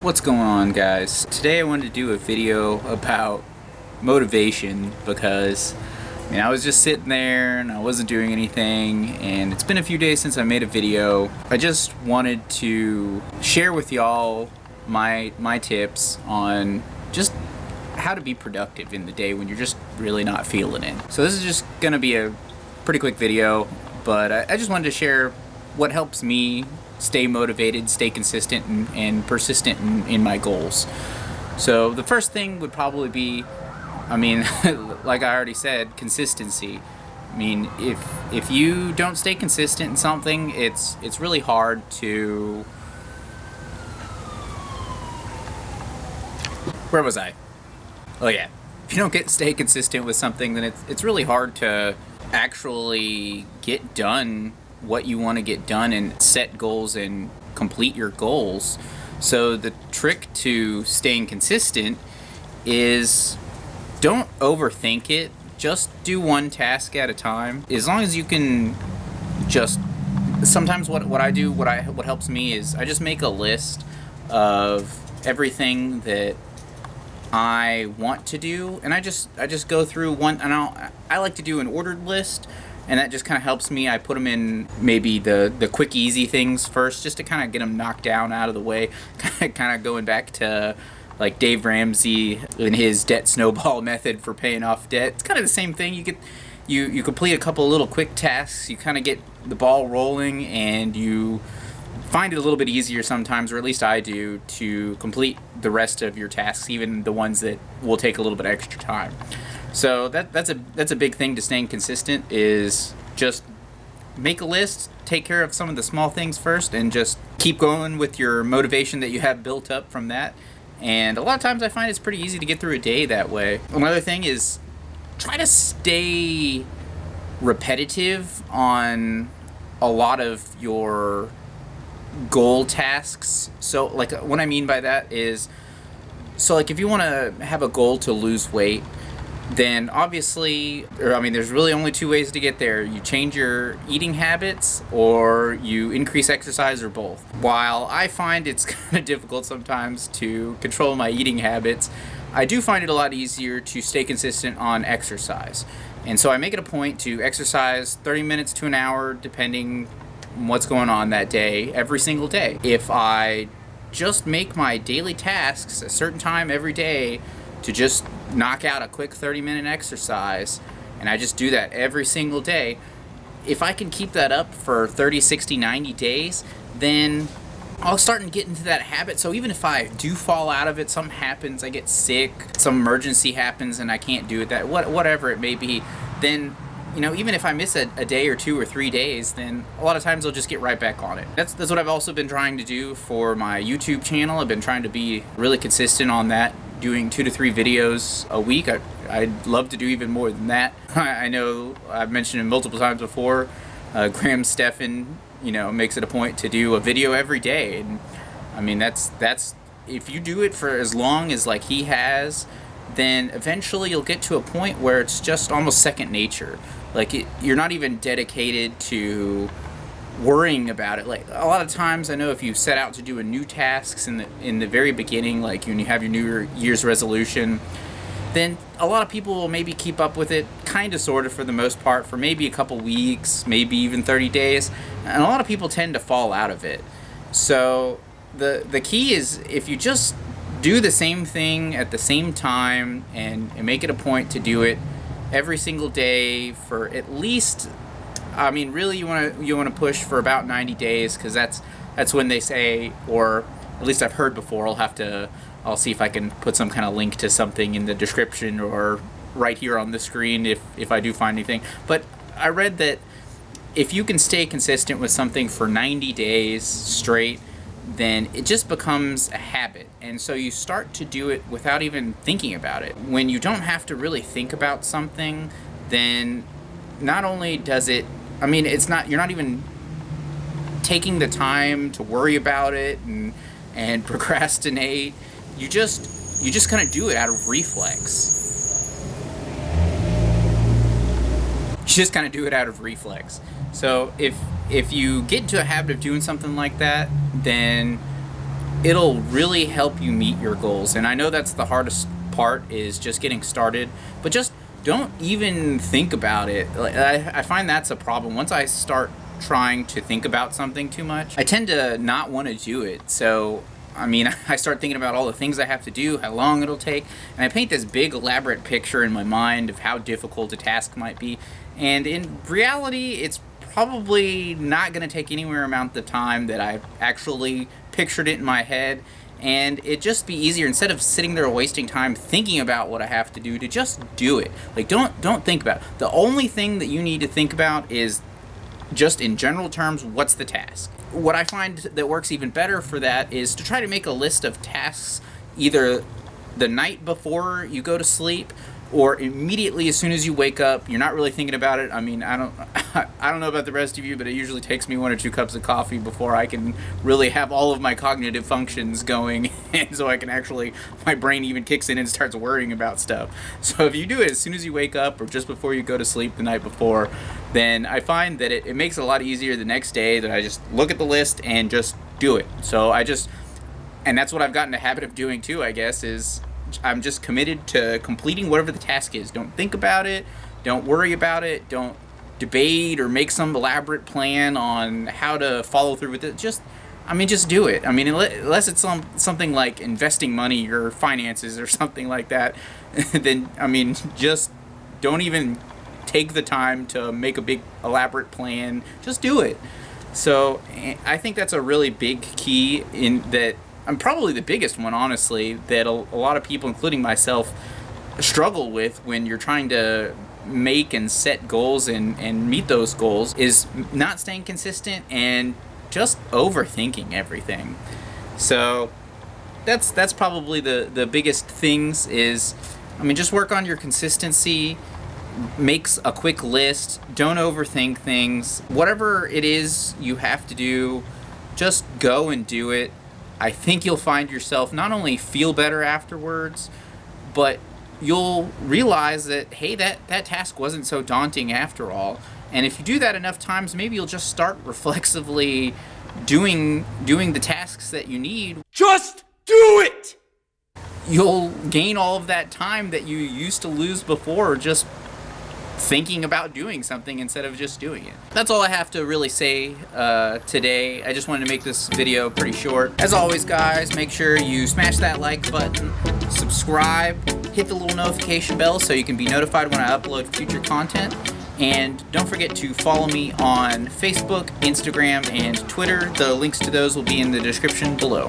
What's going on, guys? Today I wanted to do a video about motivation because I was just sitting there and I wasn't doing anything, and it's been a few days since I made a video. I just wanted to share with y'all my tips on just how to be productive in the day when you're just really not feeling it. So this is just gonna be a pretty quick video, but I just wanted to share what helps me stay motivated, stay consistent, and persistent in my goals. So the first thing would probably be, like I already said, consistency. If you don't stay consistent in something, it's really hard to... Where was I? Oh yeah. If you don't stay consistent with something, then it's really hard to actually get done what you want to get done and set goals and complete your goals. So the trick to staying consistent is don't overthink it. Just do one task at a time. As long as you can just... Sometimes what helps me is I just make a list of everything that I want to do, and I just go through one, and I like to do an ordered list. And that just kind of helps me. I put them in maybe the quick, easy things first, just to kind of get them knocked down out of the way. Kind of going back to like Dave Ramsey and his debt snowball method for paying off debt. It's kind of the same thing. You complete a couple of little quick tasks. You kind of get the ball rolling, and you find it a little bit easier sometimes, or at least I do, to complete the rest of your tasks, even the ones that will take a little bit extra time. So that's a big thing to staying consistent, is just make a list, take care of some of the small things first, and just keep going with your motivation that you have built up from that. And a lot of times I find it's pretty easy to get through a day that way. Another thing is try to stay repetitive on a lot of your goal tasks. So like what I mean by that is, so like if you want to have a goal to lose weight, then obviously, there's really only two ways to get there. You change your eating habits, or you increase exercise, or both. While I find it's kind of difficult sometimes to control my eating habits, I do find it a lot easier to stay consistent on exercise. And so I make it a point to exercise 30 minutes to an hour, depending on what's going on that day, every single day. If I just make my daily tasks a certain time every day to just knock out a quick 30-minute exercise, and I just do that every single day, if I can keep that up for 30, 60, 90 days, then I'll start to get into that habit. So even if I do fall out of it, something happens, I get sick, some emergency happens and I can't do it, whatever it may be, then even if I miss a day or 2 or 3 days, then a lot of times I'll just get right back on it. That's what I've also been trying to do for my YouTube channel. I've been trying to be really consistent on that, doing 2 to 3 videos a week. I'd love to do even more than that. I know I've mentioned it multiple times before. Graham Stephan, makes it a point to do a video every day, and that's if you do it for as long as like he has, then eventually you'll get to a point where it's just almost second nature. Like you're not even dedicated to worrying about it. Like a lot of times, I know if you set out to do a new tasks in the very beginning, like when you have your New Year's resolution, then a lot of people will maybe keep up with it, kind of, sort of, for the most part, for maybe a couple weeks, maybe even 30 days, and a lot of people tend to fall out of it. So the key is, if you just do the same thing at the same time and make it a point to do it every single day for at least, really you want to push for about 90 days, because that's when they say, or at least I've heard before. I'll see if I can put some kind of link to something in the description or right here on the screen if I do find anything. But I read that if you can stay consistent with something for 90 days straight, then it just becomes a habit. And so you start to do it without even thinking about it. When you don't have to really think about something, then not only does it, you're not even taking the time to worry about it and procrastinate. You just kind of do it out of reflex. So if you get into a habit of doing something like that, then it'll really help you meet your goals. And I know that's the hardest part, is just getting started, but just don't even think about it. Like, I find that's a problem. Once I start trying to think about something too much, I tend to not want to do it. So I mean, I start thinking about all the things I have to do, how long it'll take, and I paint this big elaborate picture in my mind of how difficult a task might be. And in reality, it's probably not going to take anywhere amount the time that I've actually pictured it in my head. And it'd just be easier, instead of sitting there wasting time thinking about what I have to do, to just do it. Like, don't think about it. The only thing that you need to think about is, just in general terms, what's the task? What I find that works even better for that is to try to make a list of tasks either the night before you go to sleep or immediately as soon as you wake up. You're not really thinking about it. I mean, I don't know about the rest of you, but it usually takes me 1 or 2 cups of coffee before I can really have all of my cognitive functions going, and so I can actually, my brain even kicks in and starts worrying about stuff. So if you do it as soon as you wake up or just before you go to sleep the night before, then I find that it makes it a lot easier the next day, that I just look at the list and just do it. So and that's what I've gotten a habit of doing too, I guess, is I'm just committed to completing whatever the task is. Don't think about it. Don't worry about it. Don't debate or make some elaborate plan on how to follow through with it. Just do it. I mean, unless it's something like investing money or finances or something like that, then, I mean, just don't even take the time to make a big elaborate plan. Just do it. So I think that's a really big key, in that I'm probably the biggest one, honestly, that a lot of people, including myself, struggle with when you're trying to make and set goals and meet those goals, is not staying consistent and just overthinking everything. So that's probably the biggest things is, I mean, just work on your consistency, makes a quick list, don't overthink things. Whatever it is you have to do, just go and do it. I think you'll find yourself not only feel better afterwards, but you'll realize that, hey, that task wasn't so daunting after all. And if you do that enough times, maybe you'll just start reflexively doing the tasks that you need. Just do it! You'll gain all of that time that you used to lose before just thinking about doing something instead of just doing it. That's all I have to really say today. I just wanted to make this video pretty short. As always, guys, make sure you smash that like button, subscribe, hit the little notification bell so you can be notified when I upload future content. And don't forget to follow me on Facebook, Instagram, and Twitter. The links to those will be in the description below.